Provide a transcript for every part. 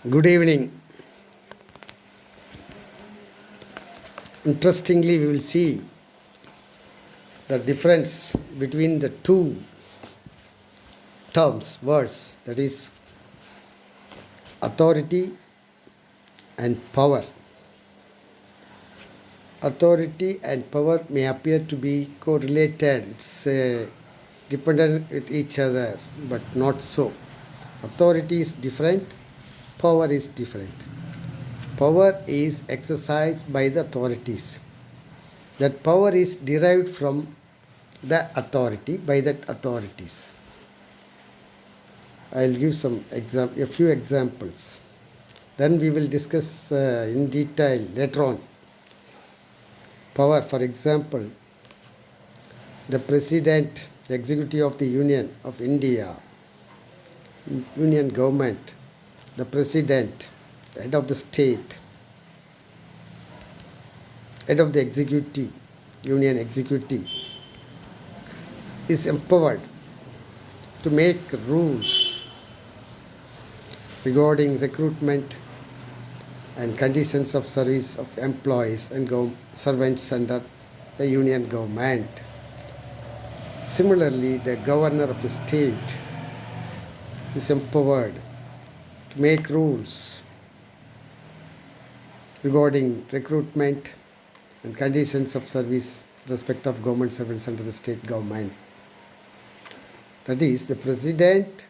Good evening. Interestingly, we will see the difference between the two terms, words, that is authority and power. Authority and power may appear to be correlated, it's dependent with each other, but not so. Authority is different, power is different. Power is exercised by the authorities. That power is derived from the authority, by that authorities. I will give a few examples. Then we will discuss in detail later on. Power, for example, the President, the Executive of the Union of India, Union Government, the President, the Head of the State, Head of the Executive, Union Executive, is empowered to make rules regarding recruitment and conditions of service of employees and servants under the union government. Similarly, the governor of a state is empowered to make rules regarding recruitment and conditions of service in respect of government servants under the state government. That is, the president,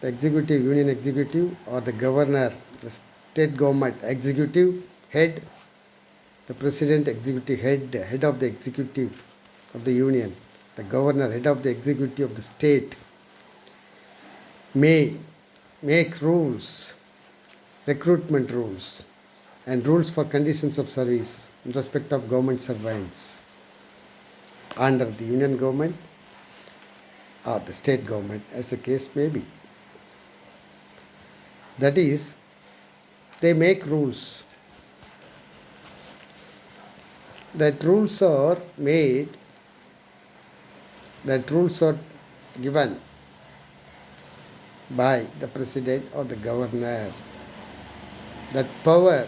the executive, union executive, or the governor, the state government executive head, the president, executive head, head of the executive of the union, the governor, head of the executive of the state, may make rules, recruitment rules, and rules for conditions of service in respect of government servants under the union government or the state government, as the case may be. That is, they make rules. That rules are made, that rules are given by the president or the governor. That power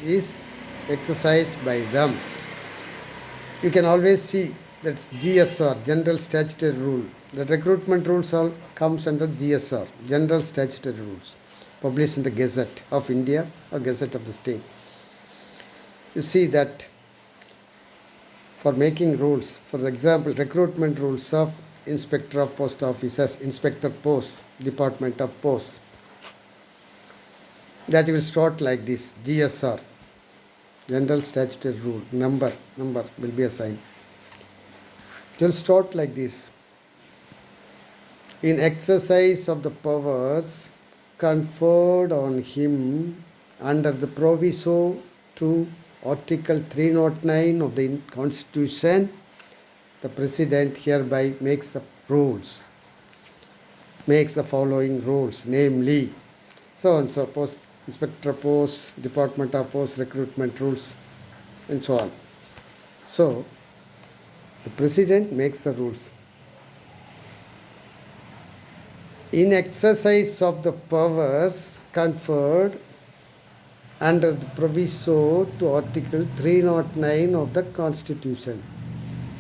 is exercised by them. You can always see that's GSR, General Statutory Rule. The recruitment rules all comes under GSR, General Statutory Rules, published in the Gazette of India or Gazette of the state. You see that for making rules, for example, recruitment rules of Inspector of Post Offices, Inspector Post, Department of Post, that will start like this, GSR, General Statutory Rule, number will be assigned. It will start like this. In exercise of the powers conferred on him under the proviso to Article 309 of the Constitution, the President hereby makes the rules, makes the following rules, namely, so and so, Post, Inspector Post, Department of Post, recruitment rules, and so on. So, the President makes the rules. In exercise of the powers conferred under the proviso to Article 309 of the Constitution.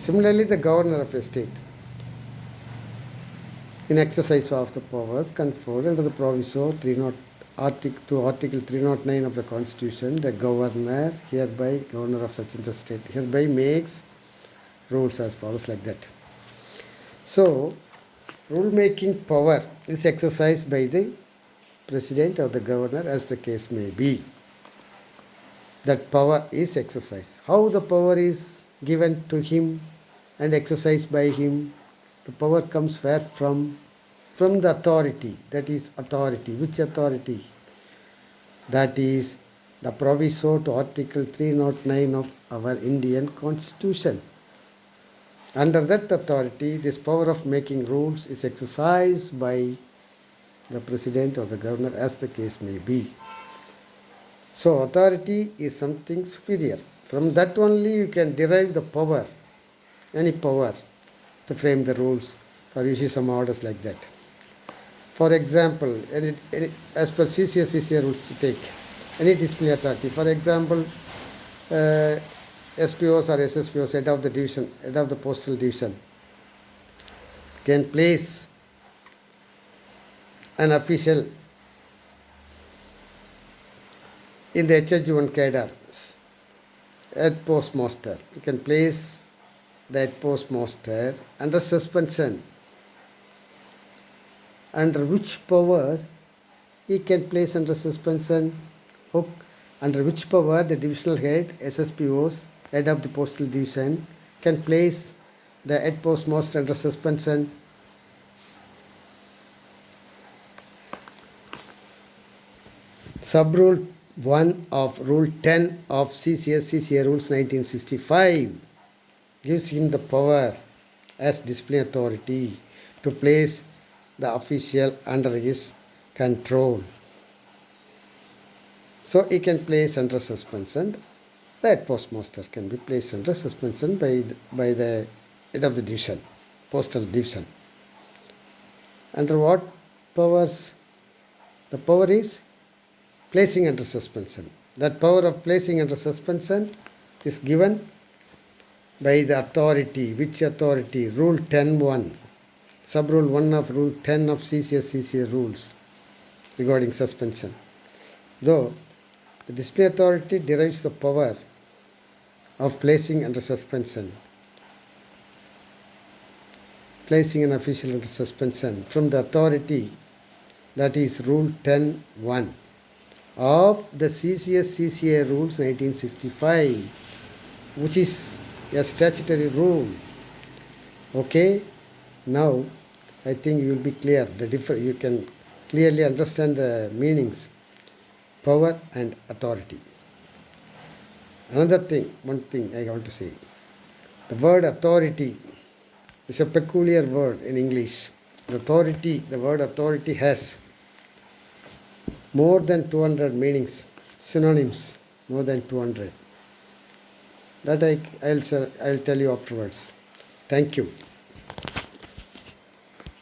Similarly, the governor of a state, in exercise of the powers conferred under the proviso to Article 309 of the Constitution, the governor, hereby governor of such and such state, hereby makes rules as follows, like that. So, rule-making power is exercised by the president or the governor, as the case may be. That power is exercised. How the power is given to him and exercised by him? The power comes where from? From the authority. That is authority. Which authority? That is the proviso to Article 309 of our Indian Constitution. Under that authority, this power of making rules is exercised by the president or the governor, as the case may be. So, authority is something superior. From that only you can derive the power, any power, to frame the rules or issue some orders like that. For example, as per CCS CCA rules to take any disciplinary authority, for example, SPOs or SSPOs, head of the division, head of the postal division, can place an official in the HHG1 cadre, head postmaster. You can place the head postmaster under suspension. Under which powers he can place under suspension? Under which power the divisional head, SSPOs, head of the postal division, can place the head postmaster under suspension? Sub-rule 1 of Rule 10 of CCS CCA Rules 1965 gives him the power as disciplinary authority to place the official under his control. So he can place under suspension. The head postmaster can be placed under suspension by the head of the division, postal division. Under what powers? The power is placing under suspension. That power of placing under suspension is given by the authority. Which authority? Rule 10.1. Sub-rule 1 of Rule 10 of CCS CCA rules regarding suspension. Though the disciplinary authority derives the power of placing under suspension, placing an official under suspension from the authority, that is Rule 10.1 of the CCS CCA rules 1965, which is a statutory rule. Okay, now I think you will be clear. You can clearly understand the meanings, power and authority. One thing I want to say. The word authority is a peculiar word in English. The word authority has more than 200 meanings, synonyms, more than 200. That I'll tell you afterwards. Thank you.